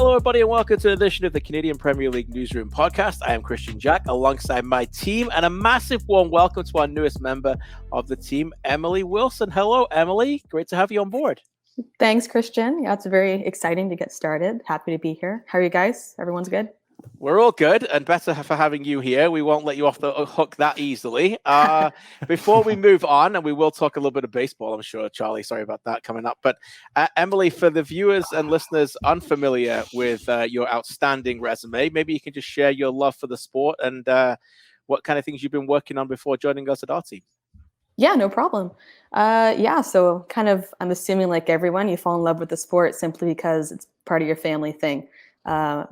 Hello, everybody, and welcome to an edition of the Canadian Premier League Newsroom podcast. I am Kristian Jack, alongside my team, and a massive warm welcome to our newest member of the team, Emily Wilson. Hello, Emily. Great to have you on board. Thanks, Kristian. Yeah, it's very exciting to get started. Happy to be here. How are you guys? Everyone's good? We're all good, and better for having you here. We won't let you off the hook that easily. Before we move on, and we will talk a little bit of baseball, I'm sure, Charlie, sorry about that coming up. But Emily, for the viewers and listeners unfamiliar with your outstanding resume, maybe you can just share your love for the sport and what kind of things you've been working on before joining us at our team. Yeah, no problem. So kind of, I'm assuming like everyone, you fall in love with the sport simply because it's part of your family thing.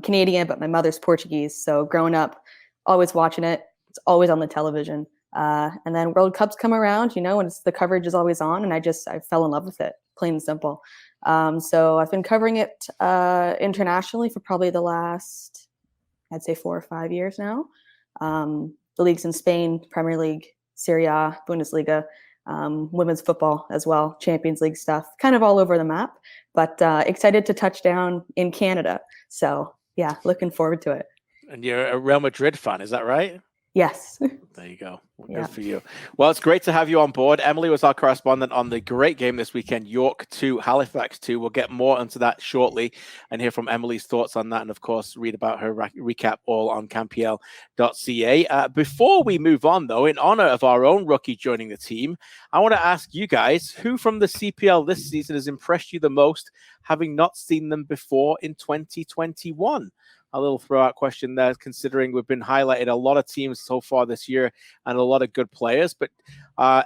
Canadian, but my mother's Portuguese. So growing up, always watching it. It's always on the television. And then World Cups come around, and the coverage is always on. And I fell in love with it, plain and simple. So I've been covering it internationally for probably the last, I'd say 4 or 5 years now. The leagues in Spain, Premier League, Serie A, Bundesliga, women's football as well, Champions League stuff, kind of all over the map, but excited to touch down in Canada. So yeah, looking forward to it. And you're a Real Madrid fan, is that right? Yes. There you go. Well, good for you. Well, it's great to have you on board. Emily was our correspondent on the great game this weekend, York 2, Halifax 2. We'll get more into that shortly and hear from Emily's thoughts on that. And of course, read about her recap all on CanPL.ca. Before we move on, though, in honor of our own rookie joining the team, I want to ask you guys, who from the CPL this season has impressed you the most, having not seen them before in 2021? A little throw-out question there, considering we've been highlighting a lot of teams so far this year and a lot of good players. But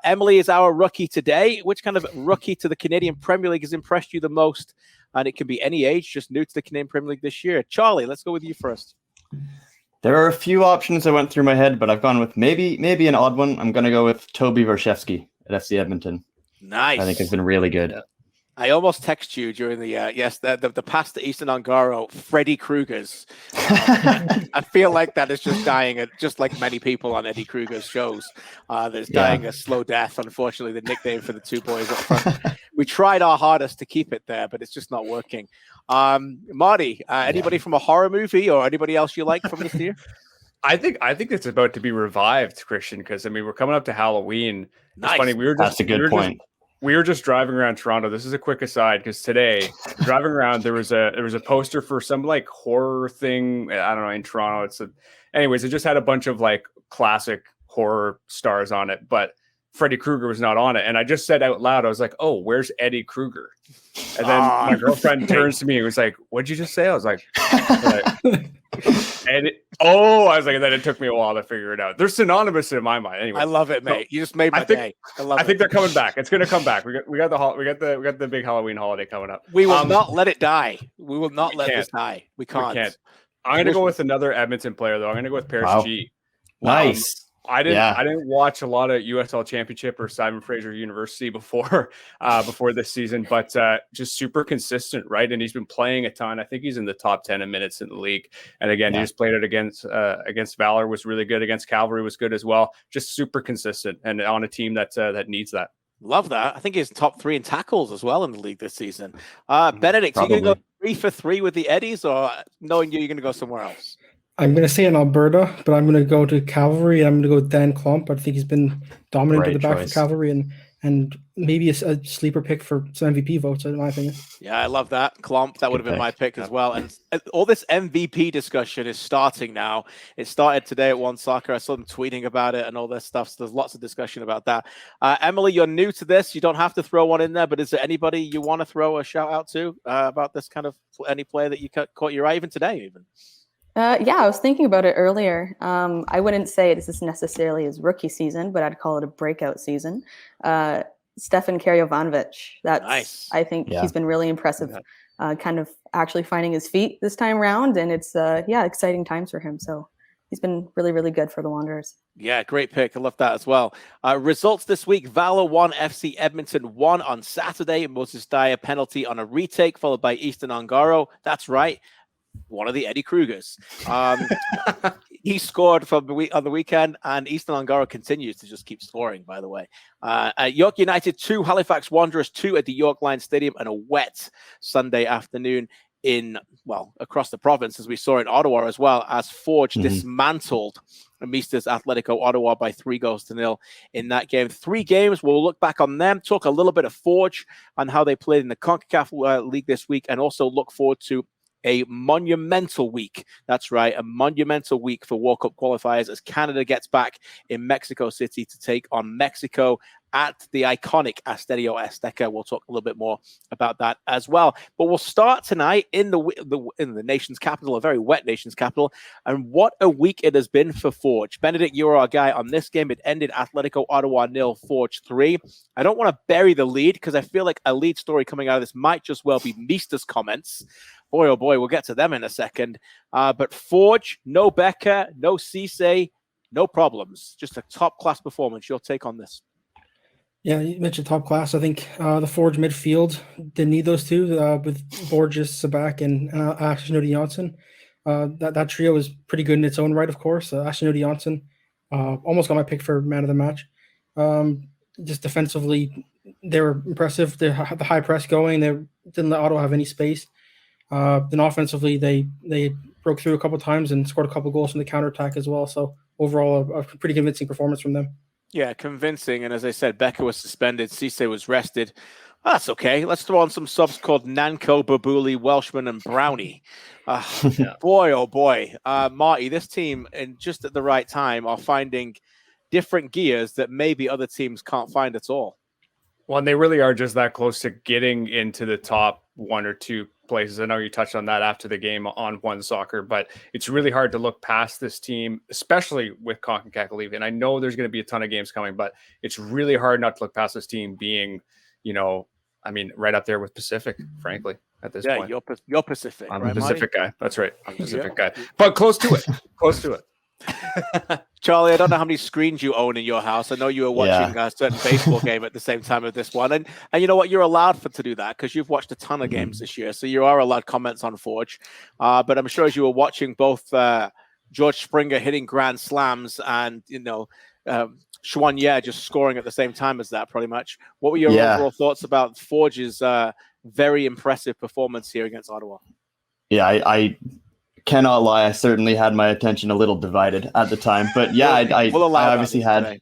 Emily is our rookie today. Which kind of rookie to the Canadian Premier League has impressed you the most? And it can be any age, just new to the Canadian Premier League this year. Charlie, let's go with you first. There are a few options that went through my head, but I've gone with maybe an odd one. I'm going to go with Toby Warszewski at FC Edmonton. Nice. I think it's been really good. Yeah. I almost text you during the pass to Eastern Ongaro, Freddy Krueger's. I feel like that is just dying, just like many people on Eddie Kruger's shows. There's dying a slow death, unfortunately, the nickname for the two boys up front. We tried our hardest to keep it there, but it's just not working. Marty, anybody from a horror movie or anybody else you like from this year? I think it's about to be revived, Kristian, because we're coming up to Halloween. Nice. It's funny, That's a good point. We were just driving around Toronto. This is a quick aside because today, driving around, there was a poster for some like horror thing. I don't know, in Toronto. Anyways, it just had a bunch of like classic horror stars on it, but Freddy Krueger was not on it. And I just said out loud, I was like, "Oh, where's Eddie Krueger?" And then my girlfriend turns to me and was like, "What'd you just say?" I was like, and then it took me a while to figure it out. They're synonymous in my mind. Anyway, I love it, mate. You just made my day. I think they're coming back. It's going to come back. We got the big Halloween holiday coming up. We will not let it die. We will not let this die. We can't. I'm going to go with another Edmonton player though. I'm going to go with Paris G. Nice. I didn't watch a lot of USL Championship or Simon Fraser University before this season, but just super consistent, right? And he's been playing a ton. I think he's in the top 10 in minutes in the league. And again, he just played it against Valour, was really good. Against Cavalry was good as well. Just super consistent and on a team that needs that. Love that. I think he's top 3 in tackles as well in the league this season. Benedict, are you going to go 3 for 3 with the Eddies, or knowing you're going to go somewhere else? I'm going to say in Alberta, but I'm going to go to Cavalry. I'm going to go with Dan Klomp. I think he's been dominant at the back for Cavalry and maybe a sleeper pick for some MVP votes, in my opinion. Yeah, I love that. Klomp, that would have been my pick as well. And all this MVP discussion is starting now. It started today at One Soccer. I saw them tweeting about it and all this stuff. So there's lots of discussion about that. Emily, you're new to this. You don't have to throw one in there, but is there anybody you want to throw a shout out to about this kind of any player that you caught your eye even today even? I was thinking about it earlier. I wouldn't say this is necessarily his rookie season, but I'd call it a breakout season. Stefan Karjovanovic. That's nice. I think he's been really impressive, kind of actually finding his feet this time around. And it's, exciting times for him. So he's been really, really good for the Wanderers. Yeah, great pick. I love that as well. Results this week: Valour 1, FC Edmonton 1 on Saturday. Moses Dyer penalty on a retake, followed by Eastern Ongaro. That's right. One of the Eddie Krugers. He scored on the weekend, and Eastern Ongaro continues to just keep scoring, by the way. York United 2, Halifax Wanderers 2 at the York Line Stadium, and a wet Sunday afternoon across the province, as we saw in Ottawa as well, as Forge dismantled Mister's Atlético Ottawa by 3-0 in that game. 3 games, we'll look back on them, talk a little bit of Forge and how they played in the Concacaf League this week, and also look forward to a monumental week. That's right, a monumental week for World Cup qualifiers as Canada gets back in Mexico City to take on Mexico at the iconic Estadio Azteca. We'll talk a little bit more about that as well. But we'll start tonight in the nation's capital, a very wet nation's capital. And what a week it has been for Forge. Benedict, you were our guy on this game. It ended Atlético Ottawa 0, Forge 3. I don't want to bury the lead because I feel like a lead story coming out of this might just well be Mister's comments. Boy, oh boy, we'll get to them in a second. But Forge, no Becca, no Cisse, no problems. Just a top-class performance. Your take on this? Yeah, you mentioned top class. I think the Forge midfield didn't need those two with Borges, Sabak, and Ashnodi Janssen. That trio was pretty good in its own right, of course. Ashnodi Janssen almost got my pick for man of the match. Just defensively, they were impressive. The high press going. They didn't let Ottawa have any space. Then offensively, they broke through a couple of times and scored a couple of goals from the counterattack as well. So overall, a pretty convincing performance from them. Yeah, convincing. And as I said, Becca was suspended. Cisse was rested. Oh, that's okay. Let's throw on some subs called Nanko, Babuli, Welshman, and Brownie. Boy, oh boy. Marty, this team, and just at the right time, are finding different gears that maybe other teams can't find at all. Well, and they really are just that close to getting into the top 1 or 2 places. I know you touched on that after the game on One Soccer, but it's really hard to look past this team, especially with Concacaf League. And I know there's going to be a ton of games coming, but it's really hard not to look past this team being, right up there with Pacific, frankly, at this point. You're Pacific. I'm right, a Pacific Marty? guy. That's right. I'm a Pacific guy, but close to it. Close to it. Charlie, I don't know how many screens you own in your house. I know you were watching a certain baseball game at the same time as this one. And you know what? You're allowed to do that because you've watched a ton of games this year. So you are allowed comments on Forge. But I'm sure as you were watching both George Springer hitting grand slams and, Schwanya just scoring at the same time as that, pretty much. What were your overall thoughts about Forge's very impressive performance here against Ottawa? Yeah, I cannot lie. I certainly had my attention a little divided at the time, but yeah, I obviously had,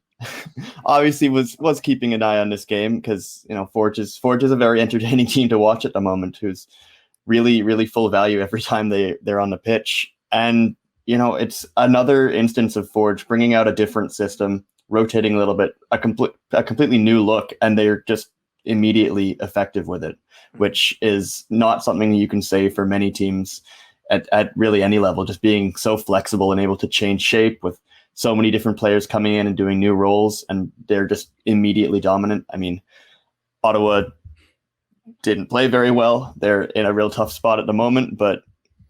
obviously was keeping an eye on this game because Forge is a very entertaining team to watch at the moment. Who's really, really full value every time they're on the pitch, and it's another instance of Forge bringing out a different system, rotating a little bit, a completely new look, and they're just immediately effective with it, which is not something you can say for many teams at really any level, just being so flexible and able to change shape with so many different players coming in and doing new roles, and they're just immediately dominant. I mean, Ottawa didn't play very well. They're in a real tough spot at the moment, but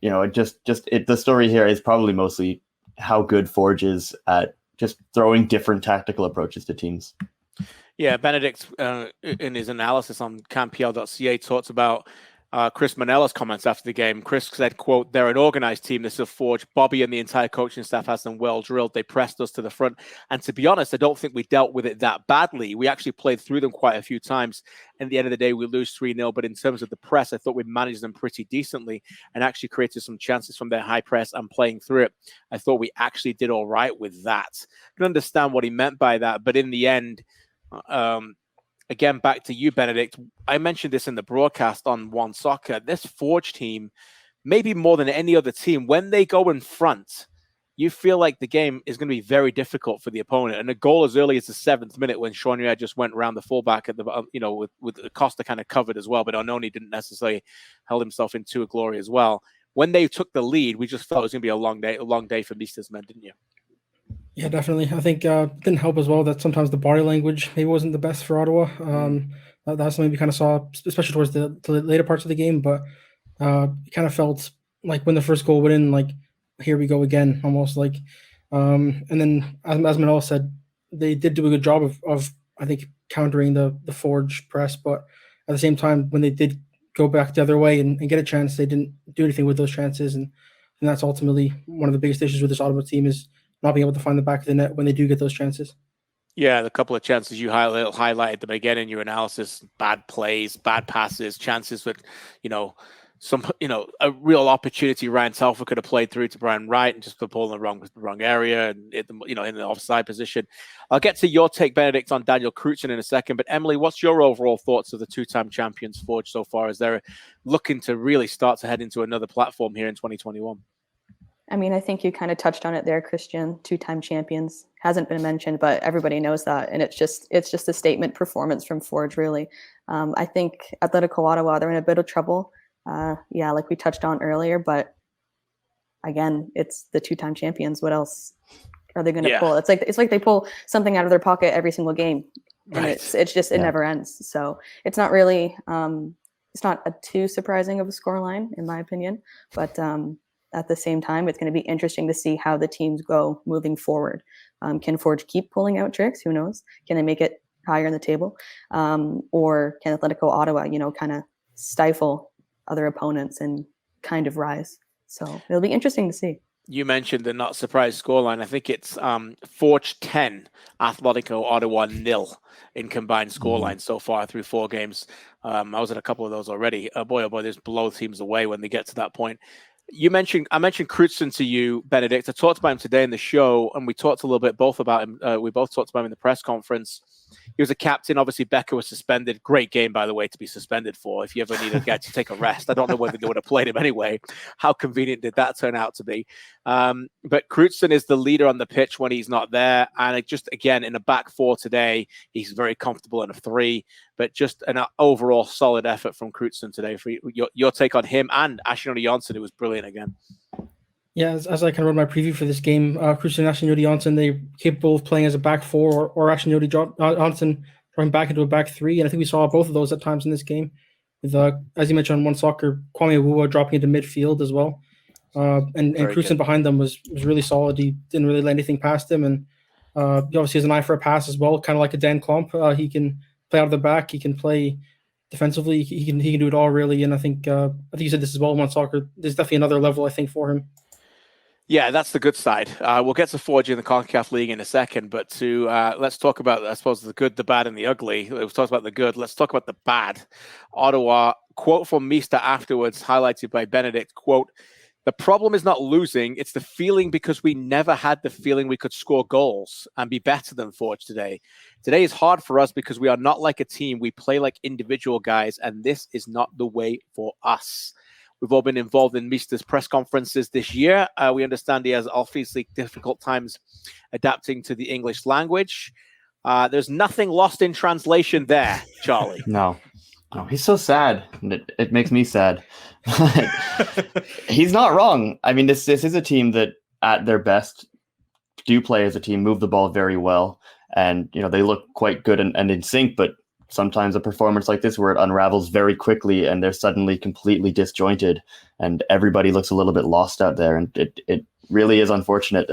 the story here is probably mostly how good Forge is at just throwing different tactical approaches to teams. Yeah, Benedict, in his analysis on CanPL.ca, talks about Chris Manella's comments after the game. Chris said, quote, "They're an organized team. This is Forge. Bobby and the entire coaching staff has them well drilled. They pressed us to the front. And to be honest, I don't think we dealt with it that badly. We actually played through them quite a few times. At the end of the day, we lose 3-0. But in terms of the press, I thought we managed them pretty decently and actually created some chances from their high press and playing through it. I thought we actually did all right with that." I can understand what he meant by that. But in the end, again, back to you, Benedict. I mentioned this in the broadcast on One Soccer. This Forge team, maybe more than any other team, when they go in front, you feel like the game is going to be very difficult for the opponent. And a goal as early as the 7th minute when Schwanya just went around the fullback at the, with Costa kind of covered as well, but Ononi didn't necessarily held himself into a glory as well. When they took the lead, we just felt it was going to be a long day for Mister's men, didn't you? Yeah, definitely. I think it didn't help as well that sometimes the body language maybe wasn't the best for Ottawa. That's something we kind of saw, especially towards the later parts of the game. But it kind of felt like when the first goal went in, like, here we go again, almost like. And then, as Manolo said, they did do a good job of I think, countering the Forge press. But at the same time, when they did go back the other way and get a chance, they didn't do anything with those chances. And that's ultimately one of the biggest issues with this Ottawa team is not being able to find the back of the net when they do get those chances. Yeah, the couple of chances you highlighted them again in your analysis: bad plays, bad passes, chances with, a real opportunity. Ryan Telfer could have played through to Brian Wright and just put the ball in the wrong area and in the offside position. I'll get to your take, Benedict, on Daniel Kristian in a second. But Emily, what's your overall thoughts of the two-time champions Forge so far as they're looking to really start to head into another platform here in 2021? I mean, I think you kind of touched on it there, Kristian. Two-time champions hasn't been mentioned, but everybody knows that, and it's just a statement performance from Forge, really. I think Atlético Ottawa, they're in a bit of trouble. Like we touched on earlier, but again, it's the two-time champions. What else are they going to pull? It's like they pull something out of their pocket every single game, and it never ends. So it's not really it's not a too surprising of a scoreline in my opinion, but at the same time, it's going to be interesting to see how the teams go moving forward. Can Forge keep pulling out tricks? Who knows? Can they make it higher in the table, or can Atlético Ottawa, kind of stifle other opponents and kind of rise? So it'll be interesting to see. You mentioned the not surprise scoreline. I think it's Forge 10, Atlético Ottawa 0 in combined scoreline so far through 4 games. I was at a couple of those already. Oh boy, there's blow teams away when they get to that point. I mentioned Kristian to you, Benedict. I talked about him today in the show, and we talked a little bit both about him. We both talked about him in the press conference. He was a captain. Obviously, Becker was suspended. Great game, by the way, to be suspended for. If you ever need a guy to take a rest, I don't know whether they would have played him anyway. How convenient did that turn out to be? But Kristian is the leader on the pitch when he's not there. And again, in a back 4 today, he's very comfortable in a 3. But just an overall solid effort from Kristian today. For your take on him and Ashley Johnson, who was brilliant again. Yeah, as I kind of read my preview for this game, Kristian and Ashley Johnson, they're capable of playing as a back 4 or Ashley Johnson going back into a back 3. And I think we saw both of those at times in this game. With, as you mentioned on one soccer, Kwame Awuwa dropping into midfield as well. And Kristian behind them was really solid. He didn't really let anything past him. And he obviously has an eye for a pass as well, kind of like a Dan Klomp. He can play out of the back. He can play defensively. He can do it all, really. And I think you said this as well in one soccer. There's definitely another level, I think, for him. Yeah, that's the good side. We'll get to Forge in the Concacaf League in a second, but let's talk about, I suppose, the good, the bad, and the ugly. We've talked about the good. Let's talk about the bad. Ottawa, quote from Meester afterwards, highlighted by Benedict, quote, "The problem is not losing, it's the feeling because we never had the feeling we could score goals and be better than Forge today. Today is hard for us because we are not like a team. We play like individual guys, and this is not the way for us." We've all been involved in Meester's press conferences this year. We understand he has obviously difficult times adapting to the English language. There's nothing lost in translation there, Charlie. No, he's so sad. It makes me sad. He's not wrong. I mean, this is a team that at their best do play as a team, move the ball very well. And, they look quite good and in sync, but sometimes a performance like this where it unravels very quickly and they're suddenly completely disjointed and everybody looks a little bit lost out there. And it really is unfortunate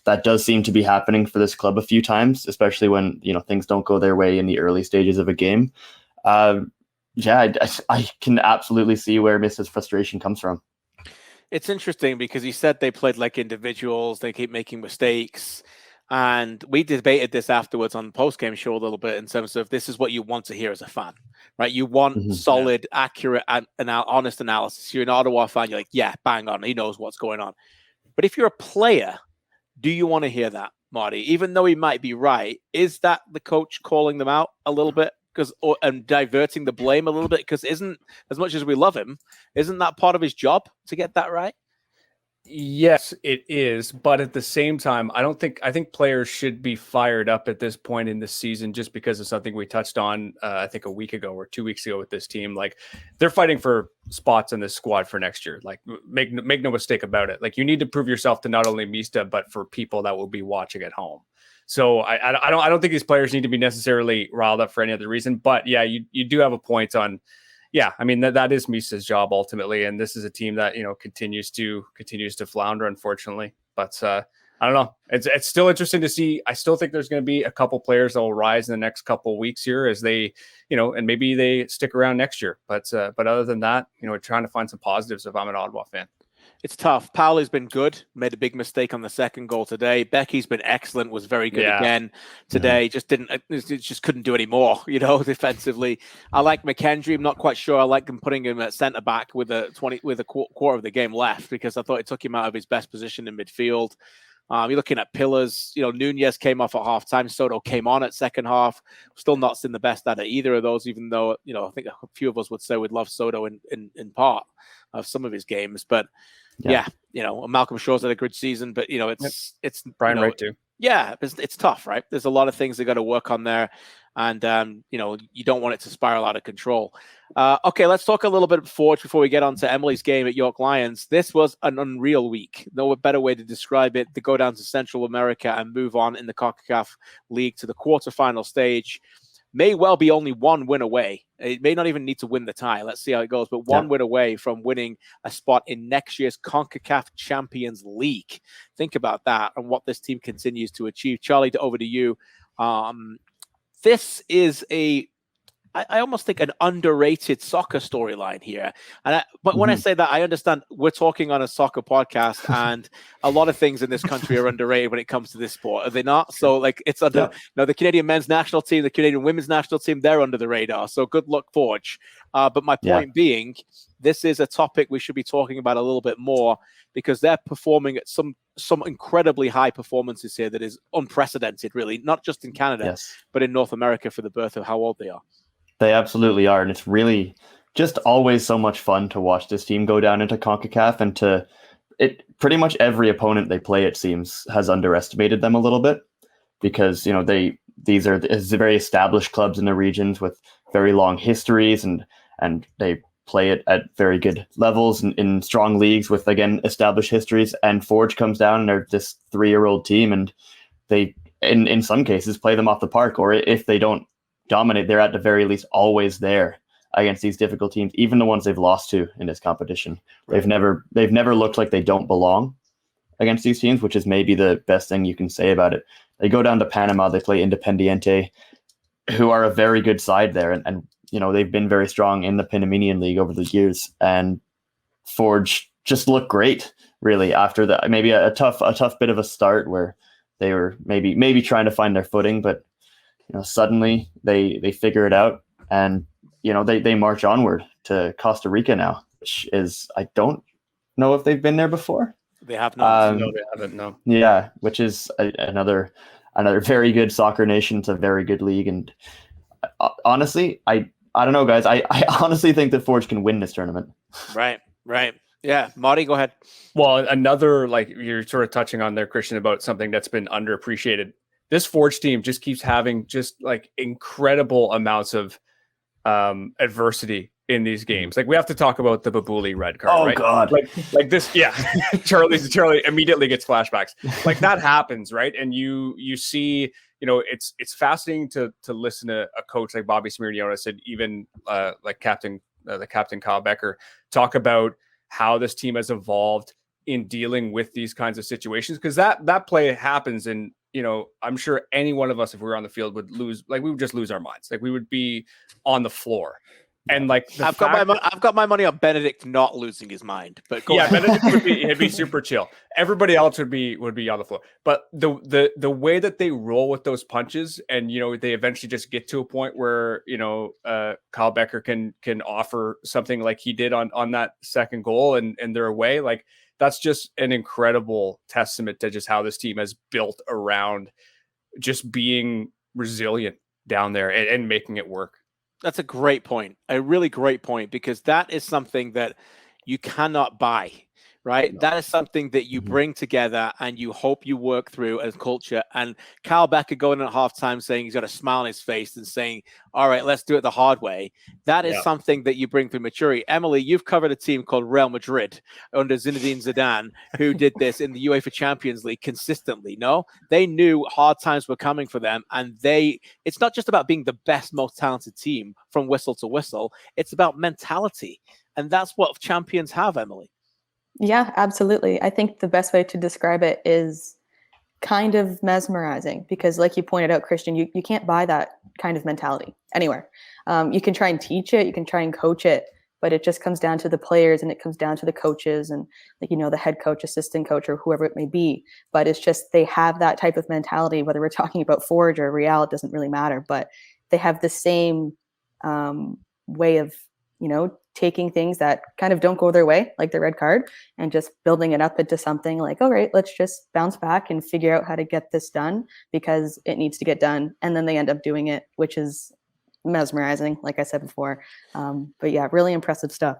that does seem to be happening for this club a few times, especially when, things don't go their way in the early stages of a game. I can absolutely see where Mrs. frustration comes from. It's interesting because he said they played like individuals. They keep making mistakes. And we debated this afterwards on the post-game show a little bit in terms of this is what you want to hear as a fan, right? You want solid, accurate, and honest analysis. You're an Ottawa fan. You're like, yeah, bang on. He knows what's going on. But if you're a player, do you want to hear that, Marty? Even though he might be right, is that the coach calling them out a little bit and diverting the blame a little bit? Because isn't, as much as we love him, isn't that part of his job to get that right? Yes, it is. But at the same time, I think players should be fired up at this point in the season just because of something we touched on, I think a week ago or 2 weeks ago with this team. Like, they're fighting for spots in this squad for next year. Like, make no mistake about it. Like, you need to prove yourself to not only Meesta, but for people that will be watching at home. So I don't think these players need to be necessarily riled up for any other reason. But yeah, you do have a point on. Yeah, I mean that is Meester's job ultimately, and this is a team that continues to flounder, unfortunately. But I don't know. It's still interesting to see. I still think there's going to be a couple players that will rise in the next couple of weeks here as they, and maybe they stick around next year. But other than that, trying to find some positives if I'm an Ottawa fan. It's tough. Paoli's been good, made a big mistake on the second goal today. Becky's been excellent, was very good again today. Just couldn't do any more, defensively. I like McKendry. I'm not quite sure. I like them putting him at centre back with a quarter of the game left, because I thought it took him out of his best position in midfield. You're looking at pillars. Nunez came off at halftime. Soto came on at second half. Still not seen the best out of either of those, even though, I think a few of us would say we'd love Soto in part of some of his games. But Malcolm Shaw's had a good season, but it's Brian Wright too. Yeah, it's tough, right? There's a lot of things they got to work on there, and you don't want it to spiral out of control. Okay, let's talk a little bit Forge before we get on to Emily's game at York Lions. This was an unreal week. No better way to describe it. To go down to Central America and move on in the Concacaf League to the quarterfinal stage. May well be only one win away. It may not even need to win the tie. Let's see how it goes. But one win away from winning a spot in next year's CONCACAF Champions League. Think about that and what this team continues to achieve. Charlie, over to you. This is I almost think an underrated soccer storyline here. But when I say that, I understand we're talking on a soccer podcast, and a lot of things in this country are underrated when it comes to this sport. Are they not? So it's under the Canadian men's national team, the Canadian women's national team, they're under the radar. So good luck, Forge. But my point being, this is a topic we should be talking about a little bit more, because they're performing at some incredibly high performances here that is unprecedented, really, not just in Canada, but in North America for the birth of how old they are. They absolutely are. And it's really just always so much fun to watch this team go down into CONCACAF, and pretty much every opponent they play, it seems, has underestimated them a little bit, because, these are very established clubs in the regions with very long histories, and they play it at very good levels and in strong leagues with, again, established histories. And Forge comes down and they're this 3-year-old team, and they, in some cases, play them off the park, or if they don't dominate, they're at the very least always there against these difficult teams, even the ones they've lost to in this competition. They've never looked like they don't belong against these teams, which is maybe the best thing you can say about it. They go down to Panama, they play Independiente, who are a very good side there, and they've been very strong in the Panamanian League over the years, and Forge just looked great, really, after that. Maybe a tough bit of a start where they were maybe trying to find their footing, but suddenly they figure it out, and they march onward to Costa Rica now, which is, I don't know if they've been there before. They have not. No, they haven't. No. Yeah, which is another very good soccer nation. It's a very good league, and honestly, I don't know, guys. I honestly think that Forge can win this tournament. Right. Yeah, Marty, go ahead. Well, another, you're sort of touching on there, Kristian, about something that's been underappreciated. This Forge team just keeps having incredible amounts of adversity in these games. We have to talk about the Babuli red card. Oh, right? God. Like this. Yeah. Charlie immediately gets flashbacks. That happens. Right. And you see, it's fascinating to listen to a coach like Bobby Smirniotis, and even the captain Kyle Becker, talk about how this team has evolved in dealing with these kinds of situations. Cause that play happens, and I'm sure any one of us, if we were on the field, would lose. We would just lose our minds. We would be on the floor. And I've got my money on Benedict not losing his mind. But Benedict would be super chill. Everybody else would be on the floor. But the way that they roll with those punches, and they eventually just get to a point where Kyle Becker can offer something like he did on that second goal, and they're away. That's just an incredible testament to just how this team has built around just being resilient down there and making it work. That's a great point. A really great point, because that is something that you cannot buy, right? No. That is something that you bring together and you hope you work through as culture. And Kyle Becker going at halftime saying he's got a smile on his face and saying, all right, let's do it the hard way. That is something that you bring through maturity. Emily, you've covered a team called Real Madrid under Zinedine Zidane, who did this in the UEFA Champions League consistently. No, they knew hard times were coming for them. And it's not just about being the best, most talented team from whistle to whistle. It's about mentality. And that's what champions have, Emily. Yeah, absolutely. I think the best way to describe it is kind of mesmerizing, because like you pointed out, Kristian, you can't buy that kind of mentality anywhere. You can try and teach it, you can try and coach it, but it just comes down to the players and it comes down to the coaches and the head coach, assistant coach, or whoever it may be. But it's just they have that type of mentality, whether we're talking about Forge or Real, it doesn't really matter, but they have the same way of taking things that kind of don't go their way, like the red card, and just building it up into something like, all right, let's just bounce back and figure out how to get this done because it needs to get done. And then they end up doing it, which is mesmerizing, like I said before. But yeah, really impressive stuff.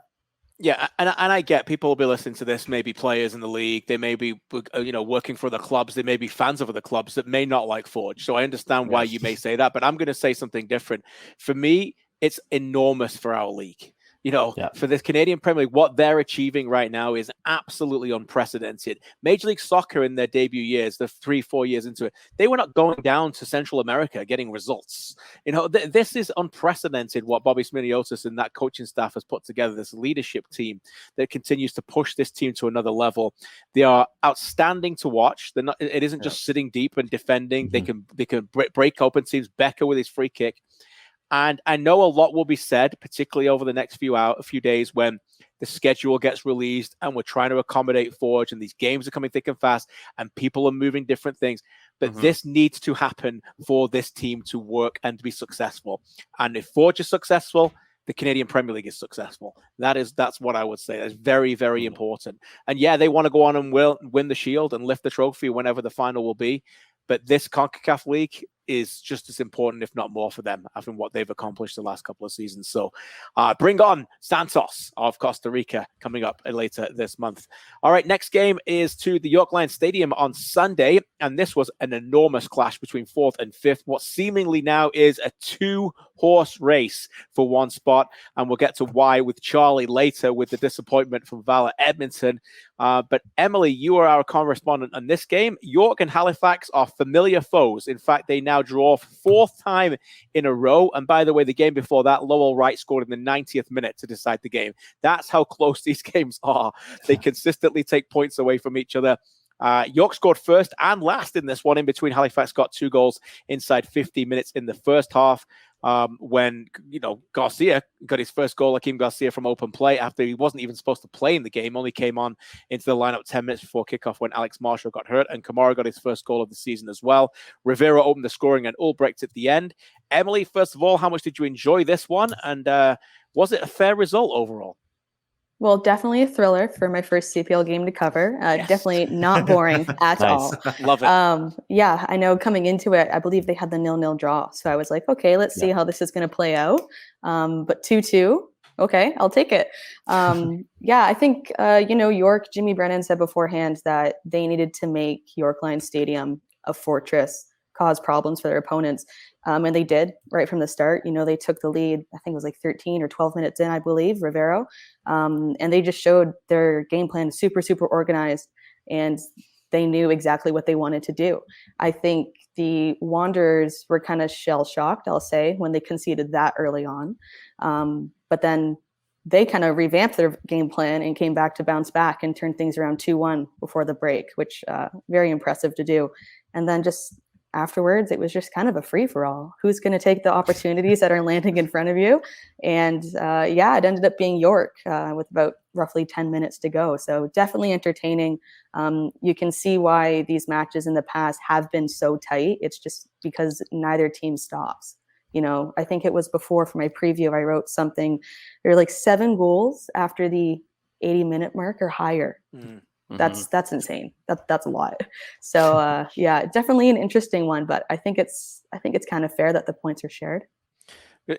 Yeah, and I get people will be listening to this, maybe players in the league, they may be, working for the clubs, they may be fans of other clubs that may not like Forge. So I understand why you may say that, but I'm going to say something different. For me, it's enormous for our league. For this Canadian Premier League, what they're achieving right now is absolutely unprecedented. Major League Soccer in their debut years, the 3-4 years into it, they were not going down to Central America getting results. This is unprecedented what Bobby Sminiotis and that coaching staff has put together, this leadership team that continues to push this team to another level. They are outstanding to watch. It isn't just sitting deep and defending. Mm-hmm. They can break open teams. Becker with his free kick. And I know a lot will be said, particularly over the next few days when the schedule gets released and we're trying to accommodate Forge and these games are coming thick and fast and people are moving different things. But this needs to happen for this team to work and to be successful. And if Forge is successful, the Canadian Premier League is successful. That's what I would say. That's very, very important. And yeah, they want to go on and win the Shield and lift the trophy whenever the final will be. But this Concacaf League is just as important, if not more, for them after what they've accomplished the last couple of seasons. So bring on Santos of Costa Rica coming up later this month. All right, next game is to the York Lions Stadium on Sunday, and this was an enormous clash between 4th and 5th. What seemingly now is a 2-horse race for one spot, and we'll get to why with Charlie later with the disappointment from Valour Edmonton. But Emily, you are our correspondent on this game. York and Halifax are familiar foes. In fact, they now draw for 4th time in a row. And by the way, the game before that, Lowell Wright scored in the 90th minute to decide the game. That's how close these games are. They consistently take points away from each other. York scored first and last in this one. In between, Halifax got 2 goals inside 50 minutes in the first half. When Garcia got his first goal, Akeem Garcia from open play after he wasn't even supposed to play in the game, only came on into the lineup 10 minutes before kickoff when Alex Marshall got hurt, and Kamara got his first goal of the season as well. Rivera opened the scoring and Ulbrecht at the end. Emily, first of all, how much did you enjoy this one, and was it a fair result overall? Well, definitely a thriller for my first CPL game to cover. Yes. Definitely not boring at all. Love it. Yeah, I know coming into it, I believe they had the 0-0 draw. So I was like, okay, let's see how this is going to play out. But 2-2, okay, I'll take it. Yeah, I think, York, Jimmy Brennan said beforehand that they needed to make York Lions Stadium a fortress, cause problems for their opponents. And they did right from the start. They took the lead, I think it was like 13 or 12 minutes in, I believe, Rivero. And they just showed their game plan super, super organized, and they knew exactly what they wanted to do. I think the Wanderers were kind of shell-shocked, I'll say, when they conceded that early on. But then they kind of revamped their game plan and came back to bounce back and turn things around 2-1 before the break, which very impressive to do. And then just afterwards, it was just kind of a free-for-all. Who's going to take the opportunities that are landing in front of you? And it ended up being York with about roughly 10 minutes to go. So definitely entertaining. You can see why these matches in the past have been so tight. It's just because neither team stops. I think it was before for my preview, I wrote something. There were like 7 goals after the 80-minute mark or higher. That's insane. That's a lot. So definitely an interesting one, but I think it's kind of fair that the points are shared.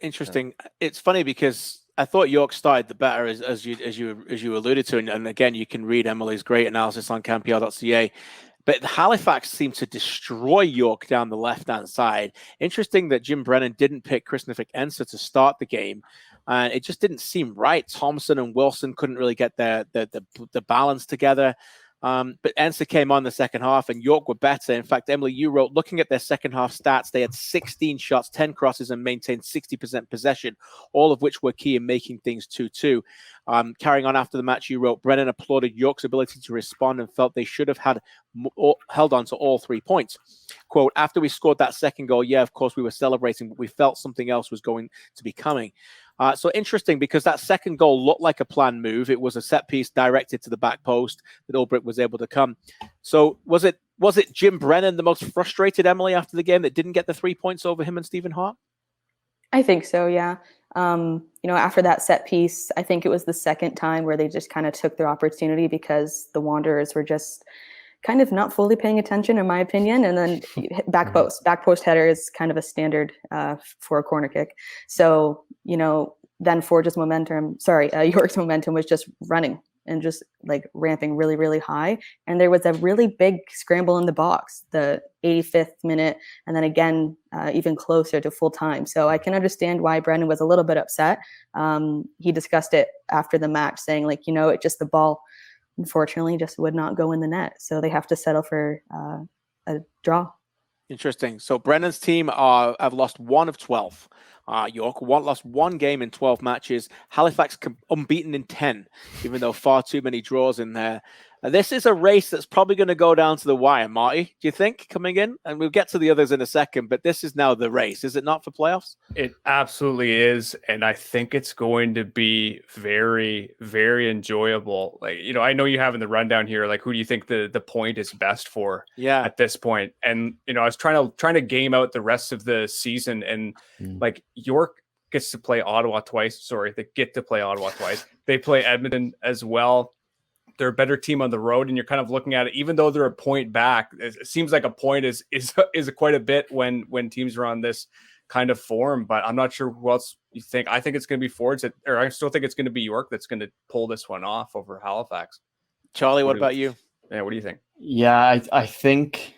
Interesting. It's funny because I thought York started the better as you alluded to, and again you can read Emily's great analysis on CanPL.ca. But Halifax seemed to destroy York down the left-hand side. Interesting that Jim Brennan didn't pick Kristian Jack to start the game. And it just didn't seem right. Thompson and Wilson couldn't really get the balance together. But Ensa came on the second half and York were better. In fact, Emily, you wrote, looking at their second half stats, they had 16 shots, 10 crosses and maintained 60% possession, all of which were key in making things 2-2. Carrying on after the match, you wrote, Brennan applauded York's ability to respond and felt they should have held on to all 3 points. Quote, after we scored that second goal, yeah, of course we were celebrating, but we felt something else was going to be coming. So interesting, because that second goal looked like a planned move. It was a set piece directed to the back post that Ulbrich was able to come. So was it Jim Brennan the most frustrated, Emily, after the game, that didn't get the 3 points over him and Stephen Hart? I think so, yeah. After that set piece, I think it was the second time where they just kind of took their opportunity, because the Wanderers were just kind of not fully paying attention, in my opinion. And then back post header is kind of a standard for a corner kick. So, then York's momentum was just running and just like ramping really, really high. And there was a really big scramble in the box, the 85th minute, and then again, even closer to full time. So I can understand why Brendan was a little bit upset. He discussed it after the match, saying the ball, unfortunately, just would not go in the net. So they have to settle for a draw. Interesting. So Brennan's team have lost 1 of 12. York lost 1 game in 12 matches. Halifax unbeaten in 10, even though far too many draws in there. This is a race that's probably going to go down to the wire, Marty, do you think, coming in? And we'll get to the others in a second, but this is now the race, is it not, for playoffs? It absolutely is, and I think it's going to be very, very enjoyable. I know you have in the rundown here, who do you think the point is best for at this point? And, I was trying to game out the rest of the season, and York gets to play Ottawa twice. Sorry, they get to play Ottawa twice. They play Edmonton as well. They're a better team on the road, and you're kind of looking at it, even though they're a point back, it seems like a point is quite a bit when teams are on this kind of form. But I'm not sure who else you think. I think it's going to be Fords, or I still think it's going to be York that's going to pull this one off over Halifax. Charlie, what about you? Yeah, what do you think? Yeah, I think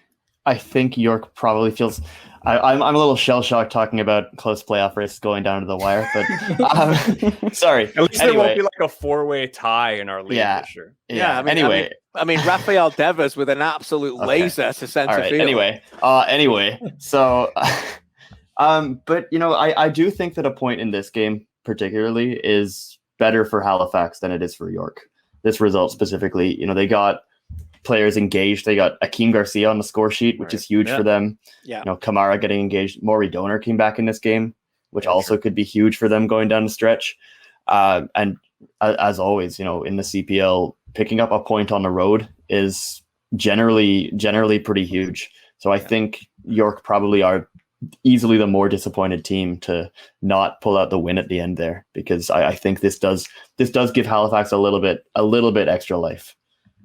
York probably feels. I'm a little shell-shocked talking about close playoff races going down to the wire, but sorry. At least there won't be a 4-way tie in our league for sure. Yeah. I mean, Rafael Devers with an absolute laser to center field. Anyway. So, but I do think that a point in this game particularly is better for Halifax than it is for York. This result specifically, they got players engaged. They got Akeem Garcia on the score sheet, which is huge for them. Yeah. Kamara getting engaged. Maury Donor came back in this game, which also could be huge for them going down the stretch. And as always, in the CPL, picking up a point on the road is generally pretty huge. So I think York probably are easily the more disappointed team to not pull out the win at the end there, because I think this does give Halifax a little bit extra life.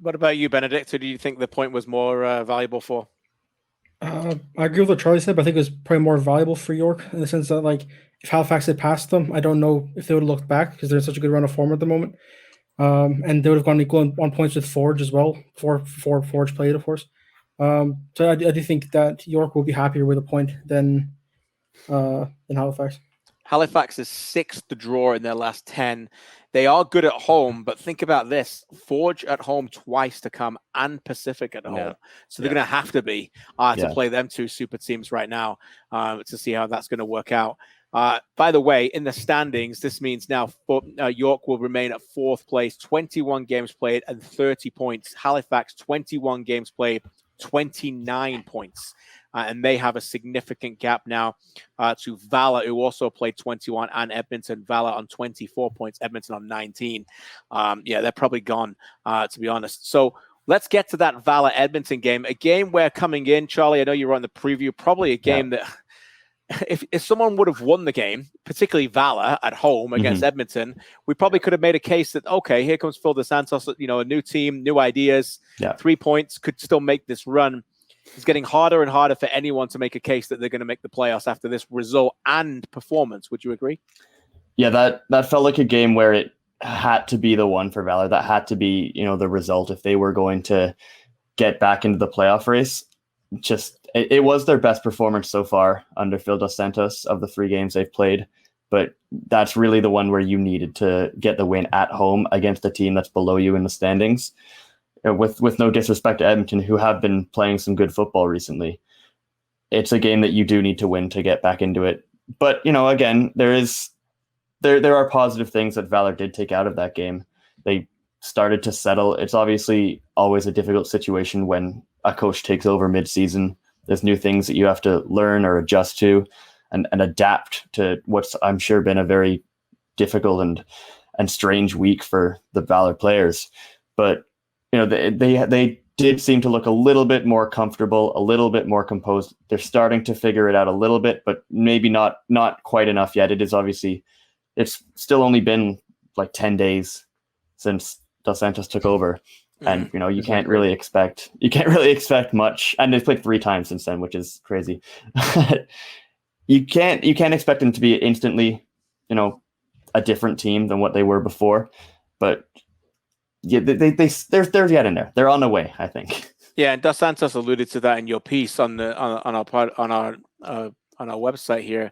What about you, Benedict? Who do you think the point was more valuable for? I agree with what Charlie said, but I think it was probably more valuable for York in the sense that, if Halifax had passed them, I don't know if they would have looked back, because they're in such a good run of form at the moment. And they would have gone equal on points with Forge as well, for Forge played, of course. So I do think that York will be happier with a point than Halifax. Halifax is 6th draw in their last 10. They are good at home, but think about this. Forge at home twice to come, and Pacific at home. So they're going to have to be to play them 2 super teams right now to see how that's going to work out. By the way, in the standings, this means now York will remain at 4th place, 21 games played and 30 points. Halifax, 21 games played, 29 points. And they have a significant gap now to Valour, who also played 21, and Edmonton. Valour on 24 points, Edmonton on 19. They're probably gone, to be honest. So let's get to that Valour-Edmonton game. A game where coming in, Charlie, I know you were on the preview, probably a game that if someone would have won the game, particularly Valour at home against Edmonton, we probably could have made a case that, okay, here comes Phil DeSantos, a new team, new ideas, 3 points, could still make this run. It's getting harder and harder for anyone to make a case that they're going to make the playoffs after this result and performance. Would you agree? Yeah, that felt like a game where it had to be the one for Valour. That had to be, the result if they were going to get back into the playoff race. It was their best performance so far under Phil DeSantos of the 3 games they've played. But that's really the one where you needed to get the win at home against a team that's below you in the standings. With no disrespect to Edmonton, who have been playing some good football recently, it's a game that you do need to win to get back into it. But, again, there are positive things that Valour did take out of that game. They started to settle. It's obviously always a difficult situation when a coach takes over mid-season. There's new things that you have to learn or adjust to and adapt to what's, I'm sure, been a very difficult and strange week for the Valour players. But they did seem to look a little bit more comfortable, a little bit more composed. They're starting to figure it out a little bit, but maybe not quite enough yet. It's still only been like 10 days since Dos Santos took over. And you can't really expect much. And they've played 3 times since then, which is crazy. you can't expect them to be instantly, a different team than what they were before. But yeah, they're getting there. They're on the way, I think. Yeah, and Dos Santos alluded to that in your piece on our website here.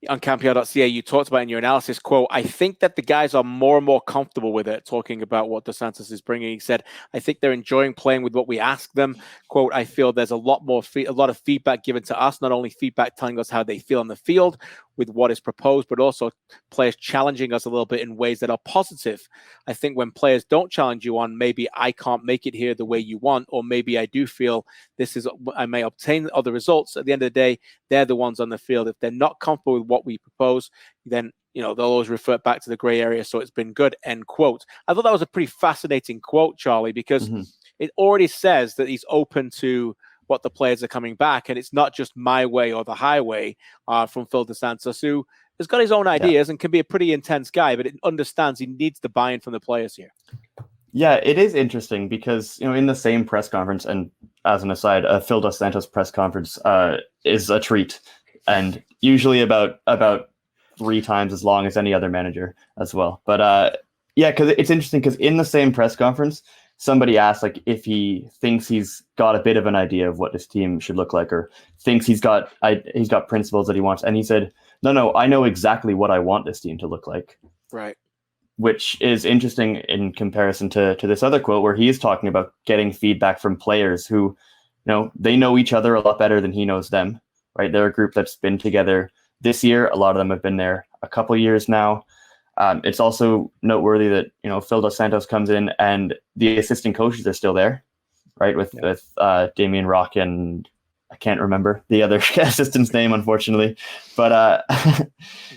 On CanPL.ca, you talked about in your analysis, quote, "I think that the guys are more and more comfortable with it," talking about what Dos Santos is bringing. He said, "I think they're enjoying playing with what we ask them." Quote, "I feel there's a lot of feedback given to us, not only feedback telling us how they feel on the field with what is proposed, but also players challenging us a little bit in ways that are positive. I think when players don't challenge you on, maybe I can't make it here the way you want, or maybe I do feel I may obtain other results. At the end of the day, they're the ones on the field. If they're not comfortable with what we propose, then they'll always revert back to the gray area. So it's been good," end quote. I thought that was a pretty fascinating quote, Charlie, because it already says that he's open to what the players are coming back, and it's not just my way or the highway from Phil Dos Santos, who has got his own ideas and can be a pretty intense guy, but it understands he needs the buy-in from the players here. Yeah, it is interesting because in the same press conference, and as an aside, Phil Dos Santos press conference is a treat, and usually about 3 times as long as any other manager as well. But because it's interesting because in the same press conference, somebody asked if he thinks he's got a bit of an idea of what this team should look like, or thinks he's got principles that he wants, and he said, "No, I know exactly what I want this team to look like." Right. Which is interesting in comparison to this other quote where he is talking about getting feedback from players who, they know each other a lot better than he knows them. Right? They're a group that's been together this year. A lot of them have been there a couple of years now. It's also noteworthy that Phil Dos Santos comes in and the assistant coaches are still there, right? With Damien Rock and I can't remember the other assistant's name, unfortunately. But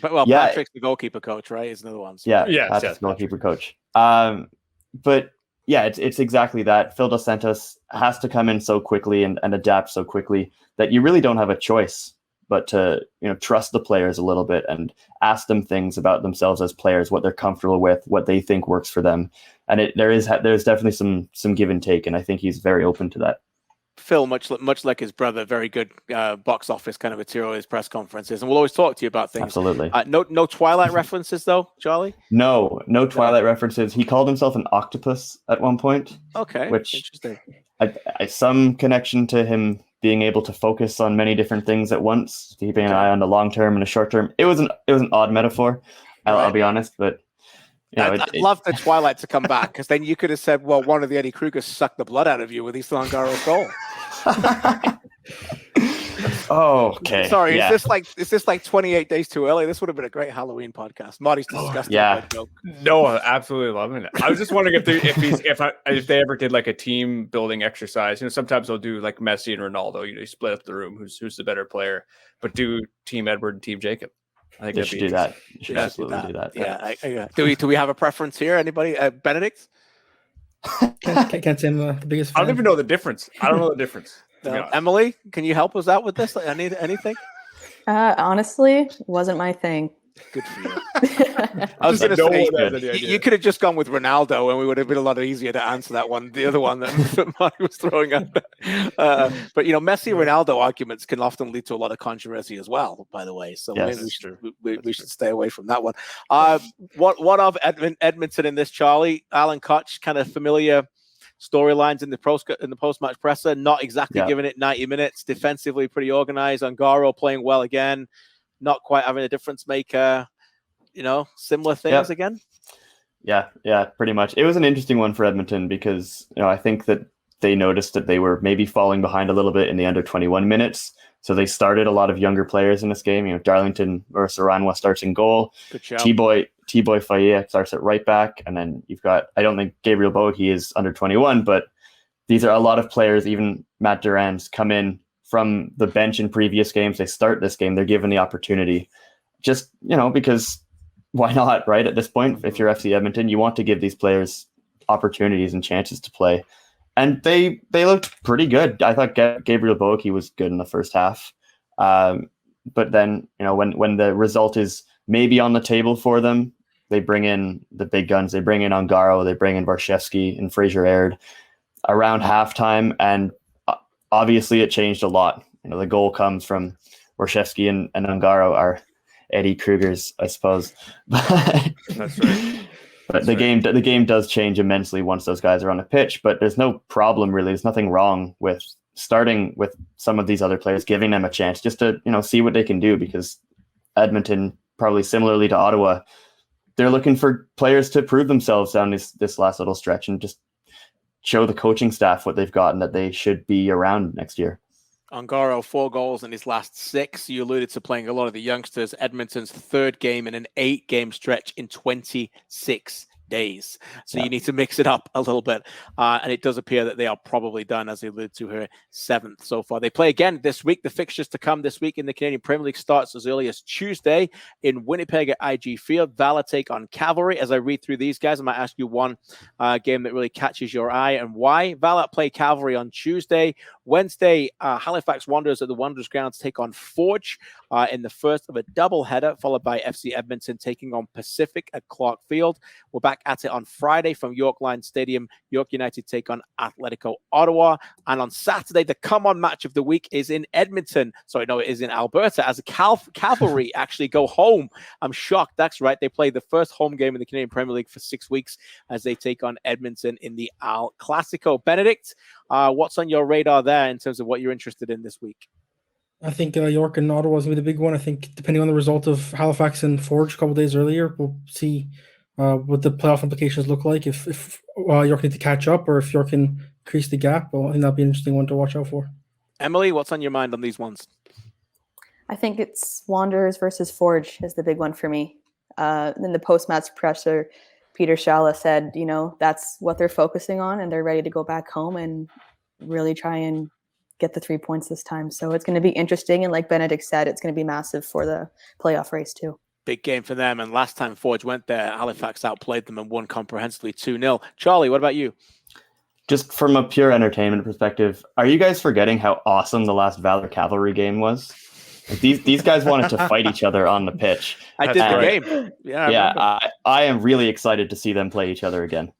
Patrick's the goalkeeper coach, right? Is another one. So. Patrick's the goalkeeper coach. But it's exactly that. Phil Dos Santos has to come in so quickly and adapt so quickly that you really don't have a choice but to trust the players a little bit and ask them things about themselves as players, what they're comfortable with, what they think works for them. And there's definitely some give and take, and I think he's very open to that. Phil, much like his brother, very good box office kind of material at his press conferences, and we'll always talk to you about things. Absolutely. No Twilight references though, Charlie? No Twilight references. He called himself an octopus at one point. Okay, which interesting. I some connection to him being able to focus on many different things at once, keeping an eye on the long term and the short term. It was an odd metaphor. I'll be honest, but I'd love the Twilight to come back, because then you could have said, well, one of the Eddie Krugers sucked the blood out of you with East Longaro's goal. Oh, okay. Sorry, is this like 28 days too early? This would have been a great Halloween podcast. Marty's disgusting. Joke. No, absolutely loving it. I was just wondering if they ever did like a team building exercise. Sometimes they'll do like Messi and Ronaldo. You split up the room. Who's the better player? But do Team Edward and Team Jacob. I think they should do that. You should absolutely do that. Yeah. Do we have a preference here? Anybody? Benedict? Can't say I'm the biggest fan. I don't even know the difference. I don't know the difference. Emily, can you help us out with this? Anything? Honestly, wasn't my thing. Good for you. I was going to say, you could have just gone with Ronaldo and we would have been a lot easier to answer that one. The other one that Marty was throwing out. But, Messi Ronaldo arguments can often lead to a lot of controversy as well, by the way. So maybe we should stay away from that one. What of Edmonton in this, Charlie? Alan Koch, kind of familiar storylines in the post-match presser, not exactly giving it 90 minutes, defensively pretty organized. Ongaro playing well again. Not quite having a difference maker, similar things again. Yeah, pretty much. It was an interesting one for Edmonton because, I think that they noticed that they were maybe falling behind a little bit in the under 21 minutes. So they started a lot of younger players in this game. Darlington or Saranwa starts in goal. T-Boy Faye starts at right back. And then you've got, I don't think Gabriel Bohe is under 21, but these are a lot of players. Even Matt Durand's come in from the bench in previous games. They start this game. They're given the opportunity just, because why not, right? At this point, if you're FC Edmonton, you want to give these players opportunities and chances to play. And they looked pretty good. I thought Gabriel Boaki was good in the first half. But then, when the result is maybe on the table for them, they bring in the big guns. They bring in Ongaro, they bring in Warszewski and Fraser Aird around halftime. And obviously it changed a lot. The goal comes from Warszewski and Ongaro are Eddie Kruger's, I suppose. That's right. But the game does change immensely once those guys are on the pitch. But there's no problem really. There's nothing wrong with starting with some of these other players, giving them a chance just to see what they can do. Because Edmonton, probably similarly to Ottawa, they're looking for players to prove themselves down this last little stretch and just show the coaching staff what they've got and that they should be around next year. Ongaro, 4 goals in his last 6. You alluded to playing a lot of the youngsters. Edmonton's 3rd game in an 8-game stretch in 26 days. So you need to mix it up a little bit. And it does appear that they are probably done, as they alluded to here, 7th so far. They play again this week. The fixtures to come this week in the Canadian Premier League starts as early as Tuesday in Winnipeg at IG Field. Valour take on Cavalry. As I read through these guys, I might ask you one game that really catches your eye and why. Valour play Cavalry on Tuesday. Wednesday, Halifax Wanderers at the Wanderers grounds take on Forge in the first of a doubleheader, followed by FC Edmonton taking on Pacific at Clarke Field. We're back at it on Friday from York Line Stadium. York United take on Atlético Ottawa. And on Saturday, the come-on match of the week is in Edmonton. Sorry, no, it is in Alberta as Cavalry actually go home. I'm shocked. That's right. They play the first home game in the Canadian Premier League for 6 weeks as they take on Edmonton in the Al Clasico. Benedict, what's on your radar there in terms of what you're interested in this week? I think York and Ottawa is going to be the big one. I think depending on the result of Halifax and Forge a couple days earlier, we'll see what the playoff implications look like. If York need to catch up or if York can increase the gap, well, I think that'll be an interesting one to watch out for. Emily, what's on your mind on these ones? I think it's Wanderers versus Forge is the big one for me. In the post-match presser, Peter Shala said, that's what they're focusing on and they're ready to go back home and really try and get the 3 points this time. So it's going to be interesting. And like Benedict said, it's going to be massive for the playoff race too. Big game for them. And last time Forge went there, Halifax outplayed them and won comprehensively 2-0. Charlie, what about you? Just from a pure entertainment perspective, are you guys forgetting how awesome the last Valour Cavalry game was? Like these guys wanted to fight each other on the pitch. I did the game. Yeah, I am really excited to see them play each other again.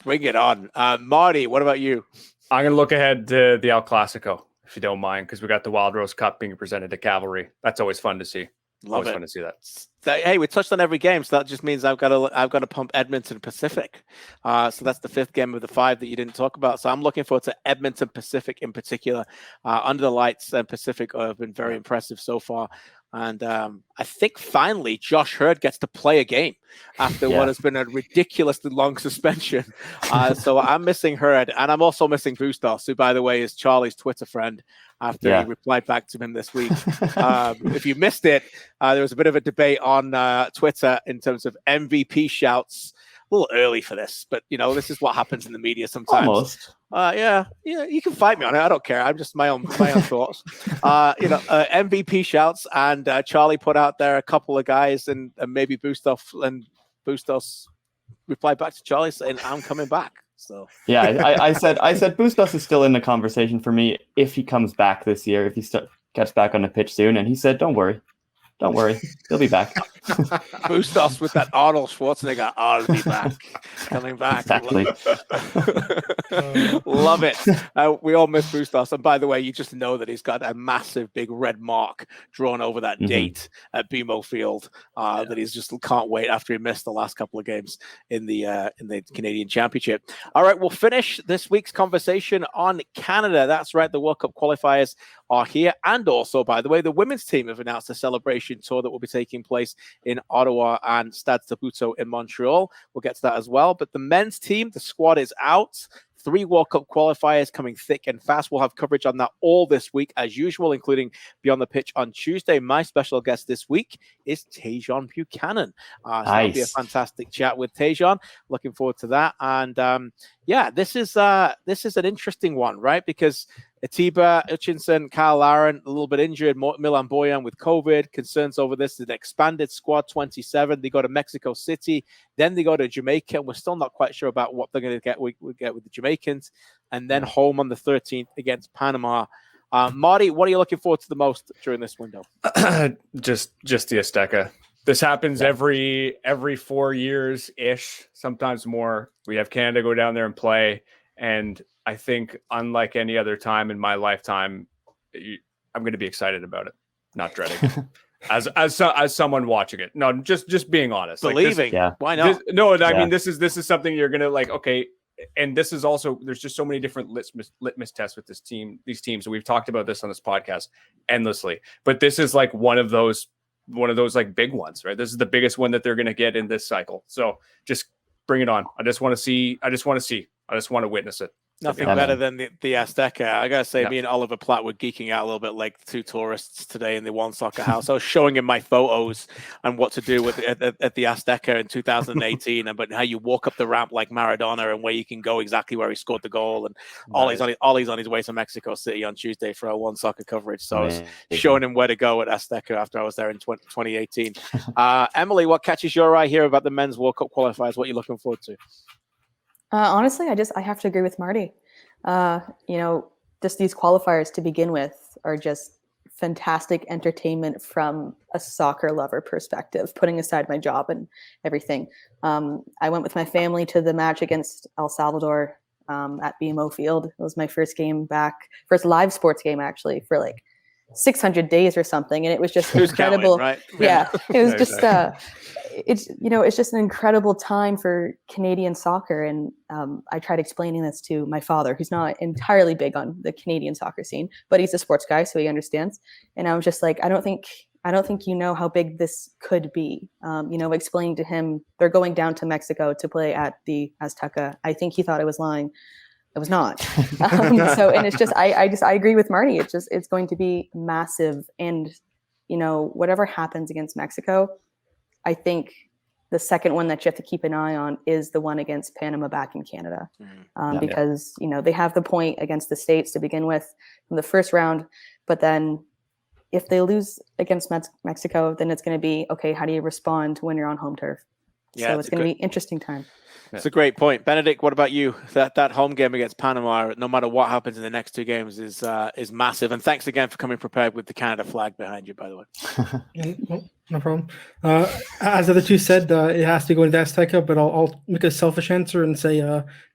Bring it on. Marty, what about you? I'm going to look ahead to the El Clasico, if you don't mind, because we got the Wild Rose Cup being presented to Cavalry. That's always fun to see. Always fun to see that. Hey, we touched on every game, so that just means I've got to pump Edmonton Pacific. So that's the 5th game of the 5 that you didn't talk about. So I'm looking forward to Edmonton Pacific in particular. Under the Lights and Pacific have been very impressive so far. And I think finally Josh Hurd gets to play a game after what has been a ridiculously long suspension. So I'm missing Hurd, and I'm also missing Bustos, who, by the way, is Charlie's Twitter friend after he replied back to him this week. If you missed it, there was a bit of a debate on Twitter in terms of MVP shouts. A little early for this, but this is what happens in the media sometimes. Almost. Yeah, you can fight me on it. I don't care. I'm just my own thoughts. MVP shouts, and Charlie put out there a couple of guys, and maybe Bustos replied back to Charlie saying, "I'm coming back." So yeah, I said Bustos is still in the conversation for me if he comes back this year, if he gets back on the pitch soon, and he said, "Don't worry, he'll be back." Bustos with that Arnold Schwarzenegger, I'll be back, coming back. Exactly. Love it. We all miss Bustos. And by the way, you just know that he's got a massive big red mark drawn over that date at BMO Field that he's just can't wait after he missed the last couple of games in the Canadian Championship. All right, we'll finish this week's conversation on Canada. That's right, the World Cup qualifiers are here. And also, by the way, the women's team have announced a celebration tour that will be taking place in Ottawa and Stade Saputo in Montreal. We'll get to that as well. But the men's team, the squad is out. 3 World Cup qualifiers coming thick and fast. We'll have coverage on that all this week, as usual, including Beyond the Pitch on Tuesday. My special guest this week is Tajon Buchanan. So that'll be a fantastic chat with Tajon. Looking forward to that. And this is an interesting one, right? Because Atiba, Hutchinson, Kyle Aaron, a little bit injured. Milan Boyan with COVID. Concerns over this. An expanded squad, 27. They go to Mexico City. Then they go to Jamaica. We're still not quite sure about what they're going to get. We get with the Jamaicans. And then home on the 13th against Panama. Marty, what are you looking forward to the most during this window? just the Azteca. This happens every 4 years ish, sometimes more. We have Canada go down there and play, and I think unlike any other time in my lifetime, I'm going to be excited about it, not dreading. as someone watching it, no, just being honest, believing. Why not? I mean, this is something you're going to like. Okay. And this is also, there's just so many different litmus tests with these teams. And we've talked about this on this podcast endlessly, but this is like one of those like big ones, right? This is the biggest one that they're going to get in this cycle. So just bring it on. I just want to witness it. Nothing better than the Azteca. I gotta say, me and Oliver Platt were geeking out a little bit like two tourists today in the One Soccer House. I was showing him my photos and what to do with at the Azteca in 2018, but how you walk up the ramp like Maradona and where you can go exactly where he scored the goal. And Ollie's on his way to Mexico City on Tuesday for our One Soccer coverage. So I was showing him where to go at Azteca after I was there in 2018. Emily, what catches your eye here about the men's World Cup qualifiers? What are you looking forward to? Honestly, I have to agree with Marty. Just these qualifiers to begin with are just fantastic entertainment from a soccer lover perspective, putting aside my job and everything. I went with my family to the match against El Salvador at BMO Field. It was my first live sports game actually for like 600 days or something, and it was just incredible. Right? Yeah, it was just it's just an incredible time for Canadian soccer. And I tried explaining this to my father, who's not entirely big on the Canadian soccer scene, but he's a sports guy, so he understands. And I was just like, I don't think you know how big this could be. Explaining to him they're going down to Mexico to play at the Azteca. I think he thought I was lying. It was not. And it's just, I agree with Marty. It's going to be massive. And, whatever happens against Mexico, I think the second one that you have to keep an eye on is the one against Panama back in Canada. Because, they have the point against the States to begin with from the first round. But then if they lose against Mexico, then it's going to be, okay, how do you respond when you're on home turf? Yeah, so it's going to be an interesting time. It's a great point. Benedict, what about you? That home game against Panama, no matter what happens in the next two games, is massive. And thanks again for coming prepared with the Canada flag behind you, by the way. No problem. As the other two said, it has to go into Azteca, but I'll make a selfish answer and say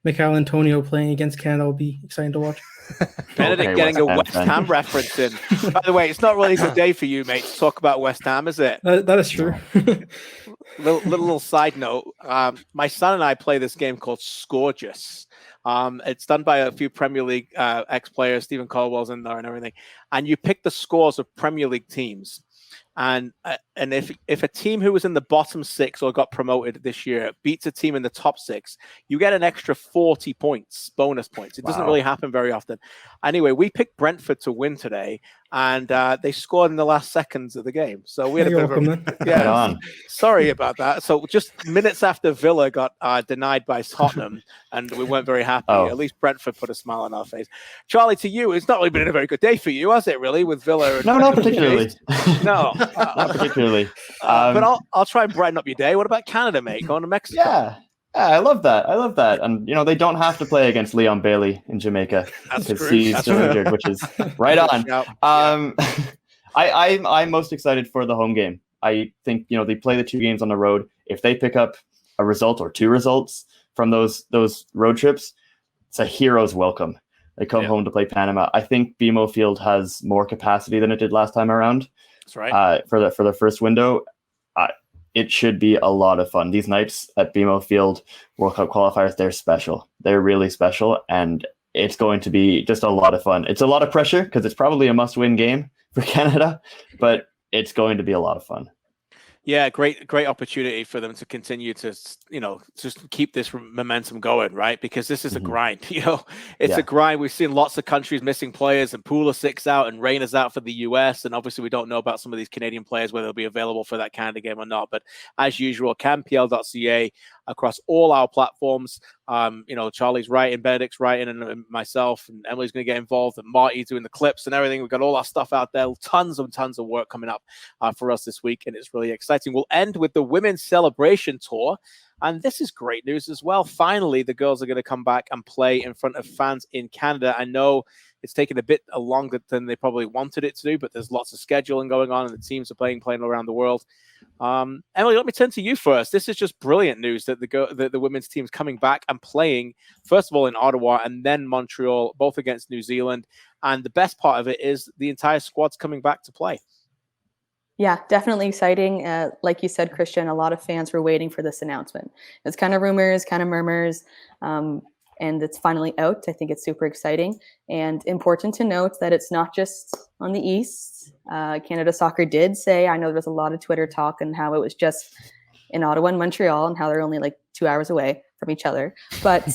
Michael Antonio playing against Canada will be exciting to watch. Benedict getting a West Ham reference in. By the way, it's not really a good day for you, mate, to talk about West Ham, is it? That is true. Little side note. My son and I play this game called Scourgeous. It's done by a few Premier League ex-players. Stephen Caldwell's in there and everything. And you pick the scores of Premier League teams. And if a team who was in the bottom six or got promoted this year beats a team in the top six, you get an extra 40 points, bonus points. It doesn't really happen very often. Anyway, we picked Brentford to win today, and they scored in the last seconds of the game. So we had a bit of sorry about that. So just minutes after Villa got denied by Tottenham, and we weren't very happy. At least Brentford put a smile on our face. Charlie, to you, it's not really been a very good day for you, has it? Really, with Villa? And not particularly. No. Not particularly. But I'll try and brighten up your day. What about Canada, mate? Going to Mexico? Yeah, I love that. And they don't have to play against Leon Bailey in Jamaica because he's still injured, which is right on. I'm most excited for the home game. I think they play the two games on the road. If they pick up a result or two results from those road trips, it's a hero's welcome. They come home to play Panama. I think BMO Field has more capacity than it did last time around. That's right. For the first window, it should be a lot of fun. These nights at BMO Field World Cup qualifiers, they're special. They're really special, and it's going to be just a lot of fun. It's a lot of pressure because it's probably a must-win game for Canada, but it's going to be a lot of fun. Yeah, great opportunity for them to continue to, just keep this momentum going, right? Because this is a grind, it's a grind. We've seen lots of countries missing players, and Pulisic's out and Reyna's out for the US. And obviously we don't know about some of these Canadian players, whether they'll be available for that Canada game or not. But as usual, CanPL.ca across all our platforms. Charlie's writing, Benedict's writing, and myself and Emily's going to get involved, and Marty's doing the clips and everything. We've got all our stuff out there, tons of work coming up for us this week, and it's really exciting. We'll end with the Women's Celebration Tour. And this is great news as well. Finally, the girls are going to come back and play in front of fans in Canada. I know it's taken a bit longer than they probably wanted it to do, but there's lots of scheduling going on, and the teams are playing around the world. Emily, let me turn to you first. This is just brilliant news that the women's team's coming back and playing, first of all, in Ottawa and then Montreal, both against New Zealand. And the best part of it is the entire squad's coming back to play. Yeah, definitely exciting. Like you said, Kristian, a lot of fans were waiting for this announcement. It's kind of rumors, kind of murmurs, and it's finally out. I think it's super exciting and important to note that it's not just on the East. Canada Soccer did say, I know there was a lot of Twitter talk and how it was just in Ottawa and Montreal and how they're only like 2 hours away from each other. But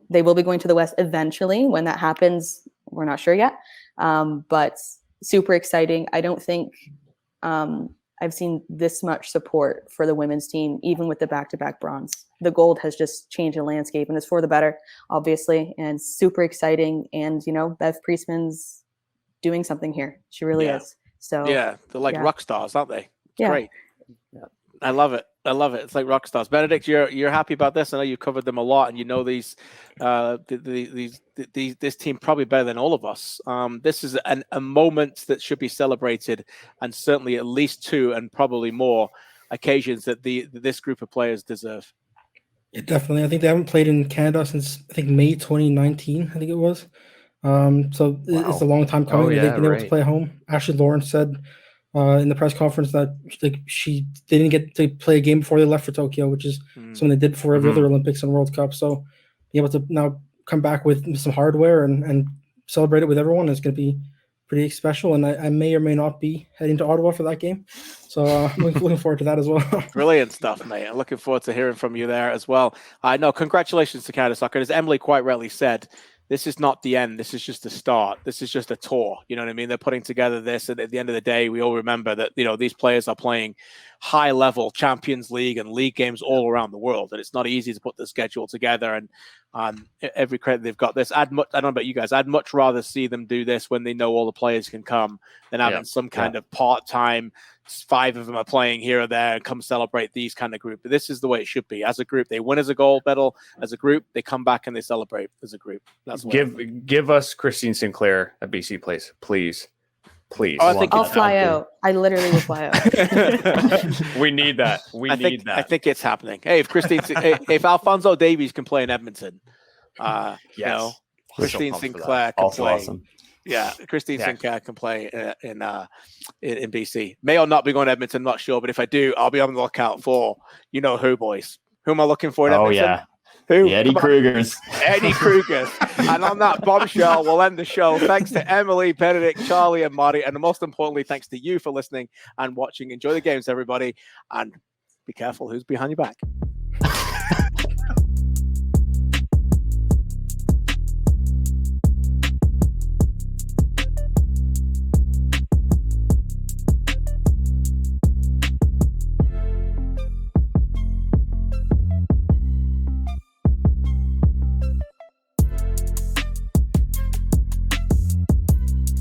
they will be going to the West eventually. When that happens, we're not sure yet. But super exciting. I don't think I've seen this much support for the women's team, even with the back-to-back bronze. The gold has just changed the landscape, and it's for the better, obviously, and super exciting. And, Bev Priestman's doing something here. She really is. So yeah, they're like rock stars, aren't they? It's great. Yeah. I love it. It's like rock stars. Benedict, you're happy about this? I know you've covered them a lot, and these this team probably better than all of us. This is a moment that should be celebrated, and certainly at least two and probably more occasions that this group of players deserve. Yeah, definitely. I think they haven't played in Canada since May 2019. I think it was. So it's a long time coming. They've been able to play at home. Ashley Lawrence said in the press conference that they didn't get to play a game before they left for Tokyo, which is something they did before every other Olympics and World Cup. So being able to now come back with some hardware and celebrate it with everyone is going to be pretty special. And I may or may not be heading to Ottawa for that game. So I'm looking forward to that as well. Brilliant stuff, mate. I'm looking forward to hearing from you there as well. No, congratulations to Canada Soccer. As Emily quite rightly said, this is not the end. This is just the start. This is just a tour. You know what I mean? They're putting together this, and at the end of the day, we all remember that, these players are playing high-level Champions League and league games all around the world, and it's not easy to put the schedule together. And every credit they've got this. I don't know about you guys. I'd much rather see them do this when they know all the players can come than having some kind of part-time. 5 of them are playing here or there and come celebrate these kind of group. But this is the way it should be. As a group, they win as a gold medal. As a group, they come back and they celebrate as a group. That's give us Christine Sinclair at BC Place, please. Oh, I'll fly out. I literally will fly out. We need that. I think it's happening. Hey, if Alphonso Davies can play in Edmonton, Christine Sinclair can play. Awesome. Yeah, Christine Sinclair can play in BC. May or not be going to Edmonton, not sure. But if I do, I'll be on the lookout for who, boys. Who am I looking for in Edmonton? Oh, yeah. Who? The Eddie Krugers. Eddie Krugers. And on that bombshell, we'll end the show. Thanks to Emily, Benedict, Charlie, and Marty. And most importantly, thanks to you for listening and watching. Enjoy the games, everybody. And be careful who's behind your back.